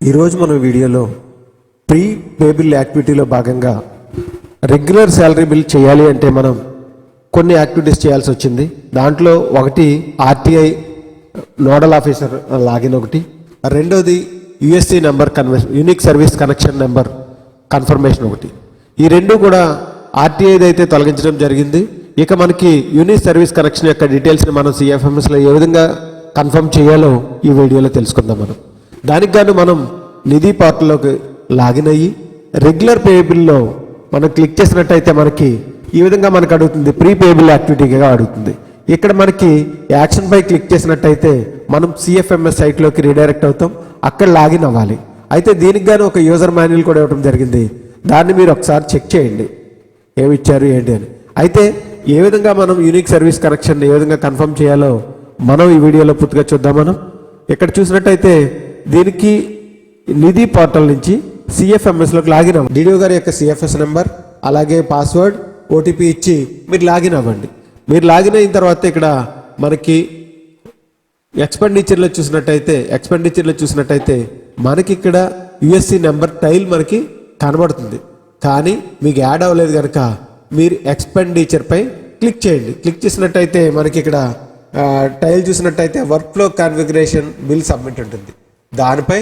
ఈరోజు మన వీడియోలో ప్రీ పేబుల్ యాక్టివిటీలో భాగంగా రెగ్యులర్ శాలరీ బిల్ చేయాలి అంటే మనం కొన్ని యాక్టివిటీస్ చేయాల్సి వచ్చింది. దాంట్లో ఒకటి ఆర్టీఐ నోడల్ ఆఫీసర్ లాగిన్, ఒకటి రెండోది USC number unique service connection number confirmation ఒకటి. ఈ రెండు కూడా ఆర్టీఐది అయితే తొలగించడం జరిగింది. ఇక మనకి యూనిక్ సర్వీస్ కనెక్షన్ యొక్క డీటెయిల్స్ని మనం సిఎఫ్ఎంఎస్లో ఏ విధంగా కన్ఫర్మ్ చేయాలో ఈ వీడియోలో తెలుసుకుందాం. దానికి గాను మనం నిధి పోర్టల్లోకి లాగిన్ అయ్యి రెగ్యులర్ పేబుల్లో మనం క్లిక్ చేసినట్టయితే మనకి ఈ విధంగా మనకు అడుగుతుంది, ప్రీ పేబుల్ యాక్టివిటీగా అడుగుతుంది. ఇక్కడ మనకి యాక్షన్ పై క్లిక్ చేసినట్టయితే మనం సిఎఫ్ఎంఎస్ సైట్లోకి రీడైరెక్ట్ అవుతాం, అక్కడ లాగిన్ అవ్వాలి. అయితే దీనికి గాను ఒక యూజర్ మాన్యువల్ కూడా ఇవ్వడం జరిగింది. దాన్ని మీరు ఒకసారి చెక్ చేయండి ఏమి ఇచ్చారు ఏంటి అని. అయితే ఏ విధంగా మనం యూనిక్ సర్వీస్ కనెక్షన్ ఏ విధంగా కన్ఫర్మ్ చేయాలో మనం ఈ వీడియోలో పూర్తిగా చూద్దాం. మనం ఇక్కడ చూసినట్టయితే దీనికి నిధి పోర్టల్ నుంచి సిఎఫ్ఎంఎస్లోకి లాగిన్ అవ్వండి. డిడిఓ గారి యొక్క సిఎఫ్ఎస్ నెంబర్ అలాగే పాస్వర్డ్ ఓటీపీ ఇచ్చి మీరు లాగిన్ అవ్వండి. మీరు లాగిన్ అయిన తర్వాత ఇక్కడ మనకి ఎక్స్పెండిచర్లో చూసినట్టయితే మనకి ఇక్కడ యుఎస్సి నెంబర్ టైల్ మనకి కనబడుతుంది. కానీ మీకు యాడ్ అవ్వలేదు కనుక మీరు ఎక్స్పెండిచర్ పై క్లిక్ చేయండి. క్లిక్ చేసినట్టయితే మనకి ఇక్కడ టైల్ చూసినట్టయితే work flow configuration bill submit ఉంటుంది. దానిపై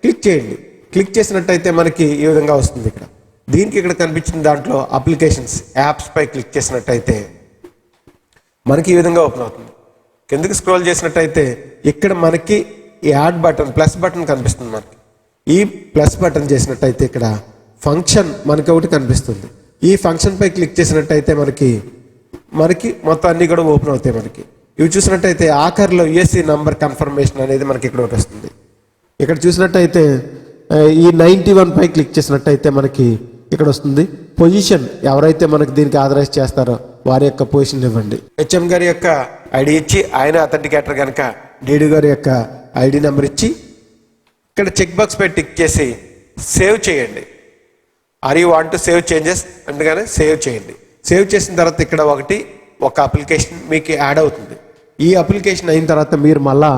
క్లిక్ చేయండి. క్లిక్ చేసినట్టయితే మనకి ఈ విధంగా వస్తుంది. దీనికి ఇక్కడ కనిపించిన దాంట్లో అప్లికేషన్స్ యాప్స్ పై క్లిక్ చేసినట్టయితే మనకి ఈ విధంగా ఓపెన్ అవుతుంది. కిందకి స్క్రోల్ చేసినట్టయితే ఇక్కడ మనకి యాడ్ బటన్ ప్లస్ బటన్ కనిపిస్తుంది. మనకి ఈ ప్లస్ బటన్ చేసినట్టయితే ఇక్కడ ఫంక్షన్ మనకి ఒకటి కనిపిస్తుంది. ఈ ఫంక్షన్ పై క్లిక్ చేసినట్టయితే మనకి మొత్తం అన్ని కూడా ఓపెన్ అవుతాయి. మనకి ఇవి చూసినట్టయితే ఆఖరిలో యుఎస్సి నంబర్ కన్ఫర్మేషన్ అనేది మనకి ఇక్కడ ఒకటి వస్తుంది. ఇక్కడ చూసినట్టయితే ఈ 91 పై క్లిక్ చేసినట్టయితే మనకి ఇక్కడ వస్తుంది పొజిషన్. ఎవరైతే మనకి దీనికి ఆథరైజ్ చేస్తారో వారి యొక్క పొజిషన్ ఇవ్వండి. హెచ్ఎం గారి యొక్క ఐడి ఇచ్చి ఆయన అథెంటికేటర్ కనుక డిడి గారి యొక్క ఐడి నెంబర్ ఇచ్చి ఇక్కడ చెక్ బాక్స్ పై టిక్ చేసి సేవ్ చేయండి. Are you want to save changes అందుకనే సేవ్ చేయండి. సేవ్ చేసిన తర్వాత ఇక్కడ ఒక అప్లికేషన్ మీకు యాడ్ అవుతుంది. ఈ అప్లికేషన్ అయిన తర్వాత మీరు మళ్ళా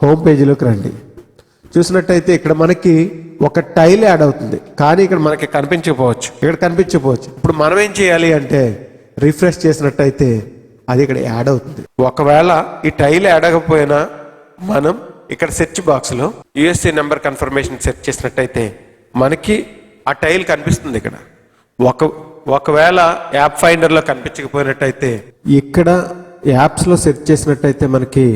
హోమ్ పేజీలోకి రండి. చూసినట్టయితే ఇక్కడ మనకి ఒక టైల్ యాడ్ అవుతుంది, కానీ ఇక్కడ మనకి కనిపించకపోవచ్చు. ఇప్పుడు మనం ఏం చేయాలి అంటే రిఫ్రెష్ చేసినట్టయితే అది ఇక్కడ యాడ్ అవుతుంది. ఒకవేళ ఈ టైల్ యాడ్ అవ్వకపోయినా మనం ఇక్కడ సెర్చ్ బాక్స్లో యుఎస్సి నెంబర్ కన్ఫర్మేషన్ సెర్చ్ చేసినట్టయితే మనకి ఆ టైల్ కనిపిస్తుంది. ఇక్కడ ఒకవేళ యాప్ ఫైండర్లో కనిపించకపోయినట్టయితే ఇక్కడ యాప్స్లో సెర్చ్ చేసినట్టయితే మనకి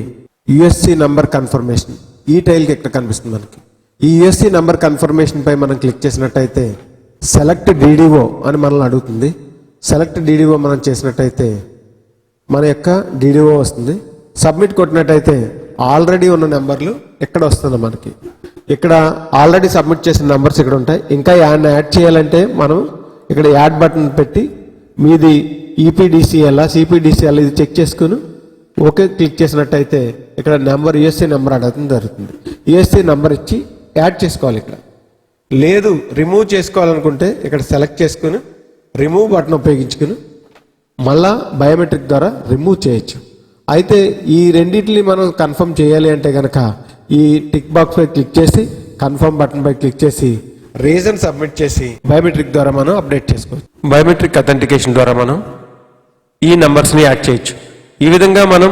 యుఎస్సి నంబర్ కన్ఫర్మేషన్ ఈ టైల్కి ఇక్కడ కనిపిస్తుంది. మనకి ఈ యుఎస్సి నంబర్ కన్ఫర్మేషన్ పై మనం క్లిక్ చేసినట్టయితే సెలెక్ట్ డిడిఓ అని మనల్ని అడుగుతుంది. సెలెక్ట్ డిడిఓ మనం చేసినట్టయితే మన యొక్క డిడిఓ వస్తుంది. సబ్మిట్ కొట్టినట్టయితే ఆల్రెడీ ఉన్న నెంబర్లు ఇక్కడ వస్తుంది. మనకి ఇక్కడ ఆల్రెడీ సబ్మిట్ చేసిన నెంబర్స్ ఇక్కడ ఉంటాయి. ఇంకా యాడ్ చేయాలంటే మనం ఇక్కడ యాడ్ బటన్ పెట్టి మీది ఈపీడీసీఎల్ సిపిడిసిఎల్ ఇది చెక్ చేసుకుని ఓకే క్లిక్ చేసినట్టయితే ఇక్కడ నెంబర్ యుఎస్సి నెంబర్ అడగడం జరుగుతుంది. యుఎస్సి నెంబర్ ఇచ్చి యాడ్ చేసుకోవాలి. ఇక్కడ లేదు రిమూవ్ చేసుకోవాలనుకుంటే ఇక్కడ సెలెక్ట్ చేసుకుని రిమూవ్ బటన్ ఉపయోగించుకుని మళ్ళా బయోమెట్రిక్ ద్వారా రిమూవ్ చేయొచ్చు. అయితే ఈ రెండింటిని మనం కన్ఫర్మ్ చేయాలి అంటే కనుక ఈ టిక్ బాక్స్ పై క్లిక్ చేసి కన్ఫర్మ్ బటన్ పై క్లిక్ చేసి రీజన్ సబ్మిట్ చేసి బయోమెట్రిక్ ద్వారా మనం అప్డేట్ చేసుకోవచ్చు. బయోమెట్రిక్ అథెంటికేషన్ ద్వారా మనం ఈ నెంబర్స్ని యాడ్ చేయొచ్చు. ఈ విధంగా మనం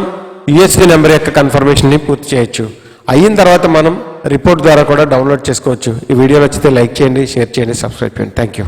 యుఎస్సి నెంబర్ యొక్క కన్ఫర్మేషన్ని పూర్తి చేయొచ్చు. అయిన తర్వాత మనం రిపోర్ట్ ద్వారా కూడా డౌన్లోడ్ చేసుకోవచ్చు. ఈ వీడియో నచ్చితే లైక్ చేయండి, షేర్ చేయండి, సబ్స్క్రైబ్ చేయండి. Thank you.